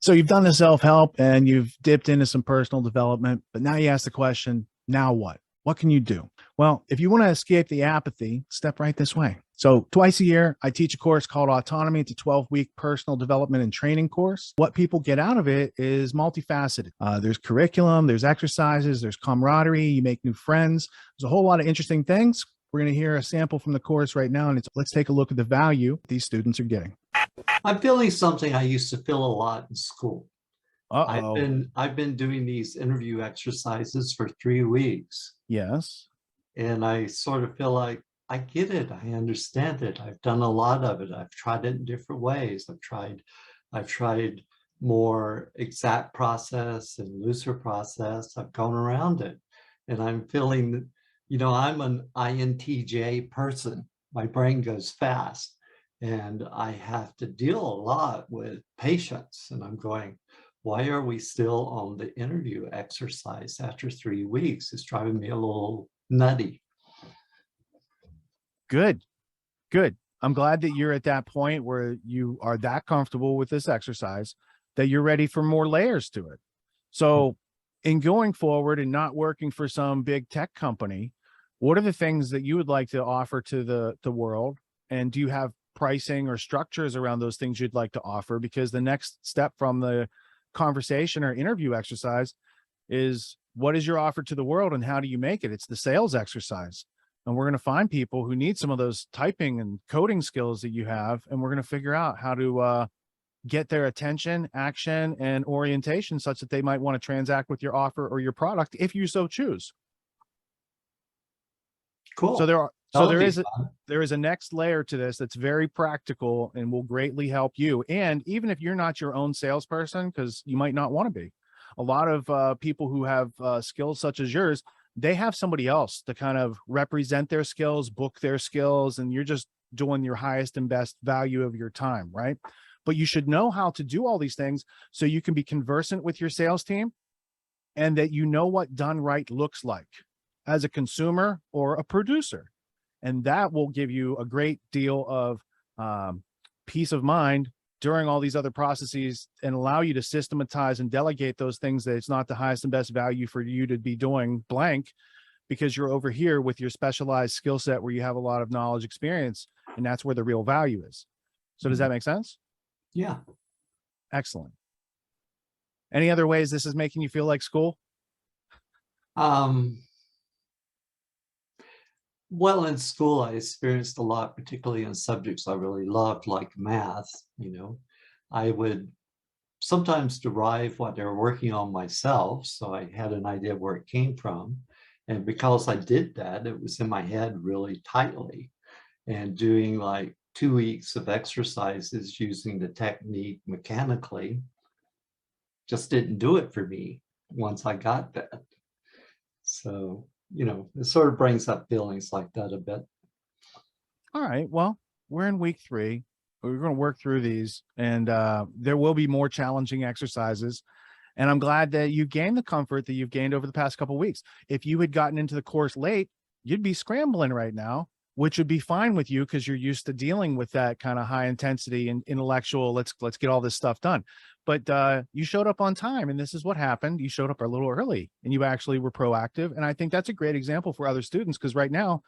So you've done the self-help and you've dipped into some personal development, but now you ask the question, now what? What can you do? Well, if you want to escape the apathy, step right this way. So twice a year, I teach a course called Autonomy. It's a 12-week personal development and training course. What people get out of it is multifaceted. There's curriculum, there's exercises, there's camaraderie, you make new friends. There's a whole lot of interesting things. We're going to hear a sample from the course right now, and let's take a look at the value these students are getting. I'm feeling something I used to feel a lot in school. I've Uh-oh. been I've been doing these interview exercises for 3 weeks, Yes. and I sort of feel like I get it. I understand it. I've done a lot of it. I've tried it in different ways. I've tried more exact process and looser process. I've gone around it, and I'm feeling that, I'm an INTJ person. My brain goes fast, and I have to deal a lot with patience. And I'm going, why are we still on the interview exercise after 3 weeks? It's driving me a little nutty. Good. Good. I'm glad that you're at that point where you are that comfortable with this exercise that you're ready for more layers to it. So in going forward and not working for some big tech company, what are the things that you would like to offer to the world? And do you have pricing or structures around those things you'd like to offer? Because the next step from the conversation or interview exercise is, what is your offer to the world and how do you make it? It's the sales exercise. And we're going to find people who need some of those typing and coding skills that you have. And we're going to figure out how to get their attention, action, and orientation such that they might want to transact with your offer or your product if you so choose. Cool. So there is a next layer to this that's very practical and will greatly help you. And even if you're not your own salesperson, because you might not want to be, a lot of people who have skills such as yours, they have somebody else to kind of represent their skills, book their skills, and you're just doing your highest and best value of your time, right? But you should know how to do all these things so you can be conversant with your sales team and that you know what done right looks like as a consumer or a producer. And that will give you a great deal of peace of mind during all these other processes and allow you to systematize and delegate those things that it's not the highest and best value for you to be doing blank, because you're over here with your specialized skill set where you have a lot of knowledge, experience, and that's where the real value is. So does that make sense? Yeah. Excellent. Any other ways this is making you feel like school? Well, in school, I experienced a lot, particularly in subjects I really loved, like math. I would sometimes derive what they were working on myself, so I had an idea where it came from. And because I did that, it was in my head really tightly. And doing like 2 weeks of exercises using the technique mechanically just didn't do it for me once I got that. So it sort of brings up feelings like that a bit. All right. Well, we're in week 3. We're going to work through these, and there will be more challenging exercises. And I'm glad that you gained the comfort that you've gained over the past couple of weeks. If you had gotten into the course late, you'd be scrambling right now, which would be fine with you because you're used to dealing with that kind of high intensity and intellectual, let's get all this stuff done. But you showed up on time, and this is what happened. You showed up a little early and you actually were proactive. And I think that's a great example for other students, because right now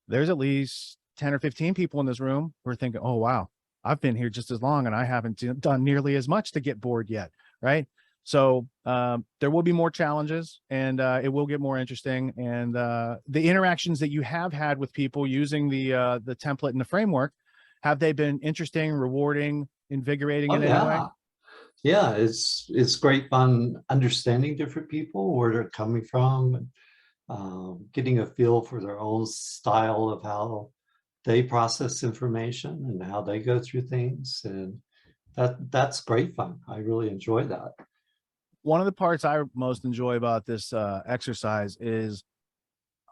there's at least 10 or 15 people in this room who are thinking, oh, wow, I've been here just as long and I haven't done nearly as much to get bored yet, right? So there will be more challenges, and it will get more interesting. And the interactions that you have had with people using the template and the framework, have they been interesting, rewarding, invigorating in any way? Yeah, it's great fun understanding different people, where they're coming from, and getting a feel for their own style of how they process information and how they go through things. And that's great fun. I really enjoy that. One of the parts I most enjoy about this exercise is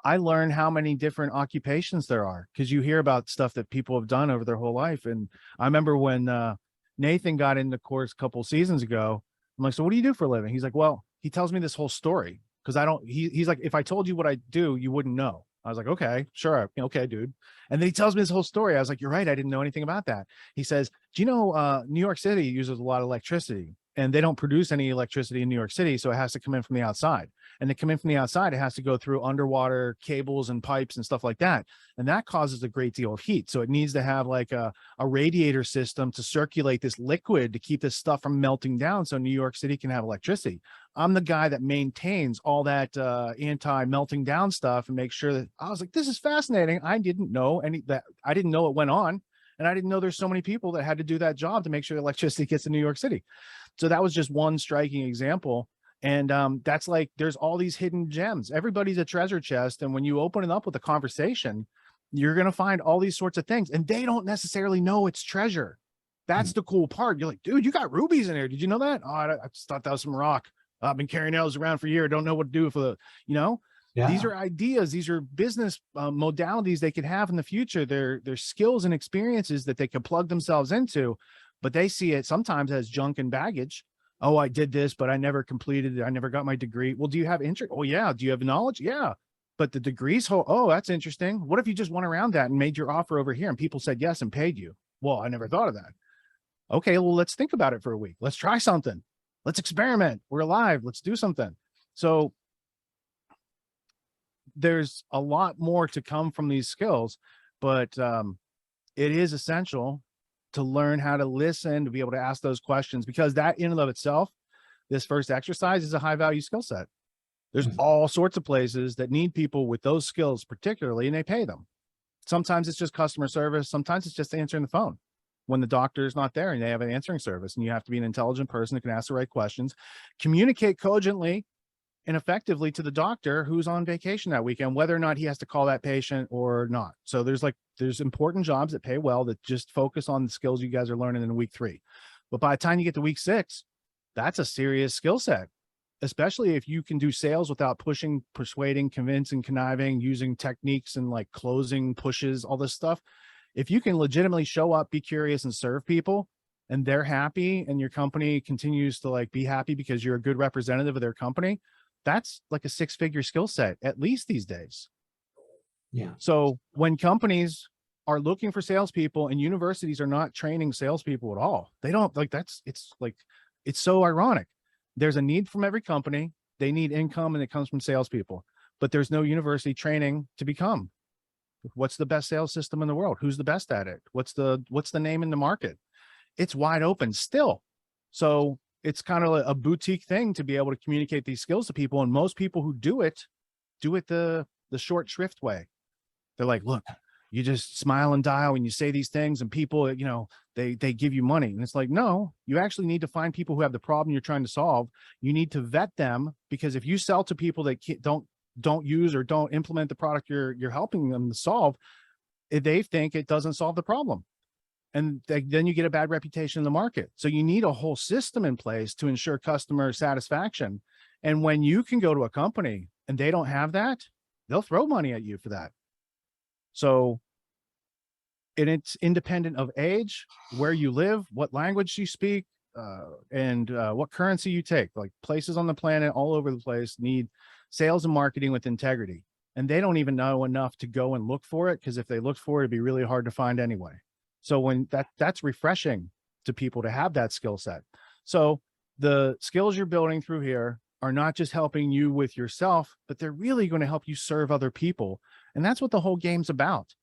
I learn how many different occupations there are, because you hear about stuff that people have done over their whole life. And I remember when Nathan got in the course a couple seasons ago, I'm like, so what do you do for a living? He's like, well, he tells me this whole story because he's like, if I told you what I do, you wouldn't know. I was like, okay, sure. Okay, dude. And then he tells me his whole story. I was like, you're right. I didn't know anything about that. He says, do you know, New York City uses a lot of electricity. and they don't produce any electricity in New York City, so it has to come in from the outside. And to come in from the outside, it has to go through underwater cables and pipes and stuff like that. And that causes a great deal of heat. So it needs to have like a radiator system to circulate this liquid to keep this stuff from melting down so New York City can have electricity. I'm the guy that maintains all that anti-melting down stuff and make sure that I was like, this is fascinating. I didn't know I didn't know it went on. And I didn't know there's so many people that had to do that job to make sure electricity gets to New York City. So that was just one striking example. And that's like, there's all these hidden gems. Everybody's a treasure chest. And when you open it up with a conversation, you're going to find all these sorts of things. And they don't necessarily know it's treasure. That's the cool part. You're like, dude, you got rubies in there. Did you know that? Oh, I just thought that was some rock. I've been carrying those around for a year. Don't know what to do for the, Yeah. These are ideas. These are business modalities they could have in the future. They're skills and experiences that they could plug themselves into, but they see it sometimes as junk and baggage. Oh, I did this, but I never completed it. I never got my degree. Well, do you have interest? Oh, yeah. Do you have knowledge? Yeah. But the degrees, oh, that's interesting. What if you just went around that and made your offer over here and people said yes and paid you? Well, I never thought of that. Okay, well, let's think about it for a week. Let's try something. Let's experiment. We're alive. Let's do something. So there's a lot more to come from these skills, but it is essential to learn how to listen, to be able to ask those questions, because that in and of itself, this first exercise is a high value skill set. There's all sorts of places that need people with those skills particularly, and they pay them. Sometimes it's just customer service. Sometimes it's just answering the phone when the doctor is not there and they have an answering service, and you have to be an intelligent person that can ask the right questions, communicate cogently and effectively to the doctor who's on vacation that weekend, whether or not he has to call that patient or not. So there's important jobs that pay well that just focus on the skills you guys are learning in week 3. But by the time you get to week 6, that's a serious skill set, especially if you can do sales without pushing, persuading, convincing, conniving, using techniques and like closing pushes, all this stuff. If you can legitimately show up, be curious, and serve people, and they're happy, and your company continues to like be happy because you're a good representative of their company, that's like a 6-figure skill set, at least these days. Yeah. So when companies are looking for salespeople and universities are not training salespeople at all, they don't like it's so ironic. There's a need from every company. They need income, and it comes from salespeople, but there's no university training to become. What's the best sales system in the world? Who's the best at it? What's the name in the market? It's wide open still. So it's kind of a boutique thing to be able to communicate these skills to people. And most people who do it the short shrift way. They're like, look, you just smile and dial when you say these things, and people, they give you money. And it's like, no, you actually need to find people who have the problem you're trying to solve. You need to vet them, because if you sell to people that don't use or don't implement the product you're helping them to solve, they think it doesn't solve the problem. And then you get a bad reputation in the market. So you need a whole system in place to ensure customer satisfaction. And when you can go to a company and they don't have that, they'll throw money at you for that. So, and it's independent of age, where you live, what language you speak, and what currency you take. Like places on the planet all over the place need sales and marketing with integrity. And they don't even know enough to go and look for it, because if they looked for it, it'd be really hard to find anyway. So when that's refreshing to people to have that skill set. So the skills you're building through here are not just helping you with yourself, but they're really going to help you serve other people. And that's what the whole game's about.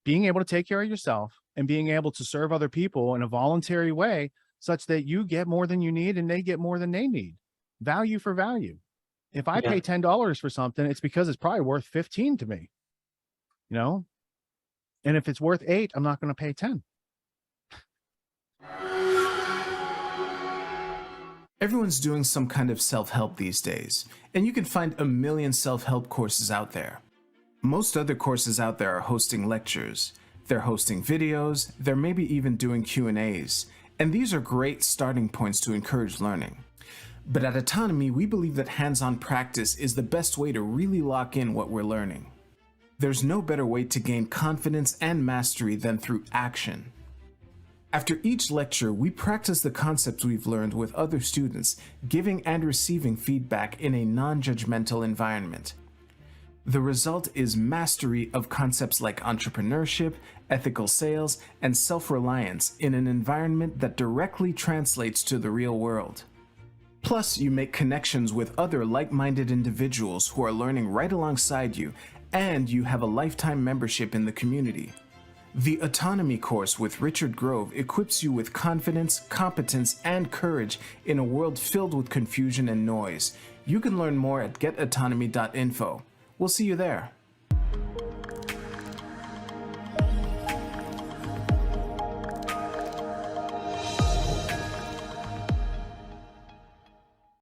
Being able to take care of yourself and being able to serve other people in a voluntary way, such that you get more than you need and they get more than they need. Value for value. If I pay $10 for something, it's because it's probably worth 15 to me, and if it's worth 8, I'm not going to pay 10. Everyone's doing some kind of self-help these days, and you can find a million self-help courses out there. Most other courses out there are hosting lectures. They're hosting videos. They're maybe even doing Q&As. And these are great starting points to encourage learning. But at AUTONOMY, we believe that hands-on practice is the best way to really lock in what we're learning. There's no better way to gain confidence and mastery than through action. After each lecture, we practice the concepts we've learned with other students, giving and receiving feedback in a non-judgmental environment. The result is mastery of concepts like entrepreneurship, ethical sales, and self-reliance in an environment that directly translates to the real world. Plus, you make connections with other like-minded individuals who are learning right alongside you, and you have a lifetime membership in the community. The Autonomy course with Richard Grove equips you with confidence, competence, and courage in a world filled with confusion and noise. You can learn more at getautonomy.info. We'll see you there.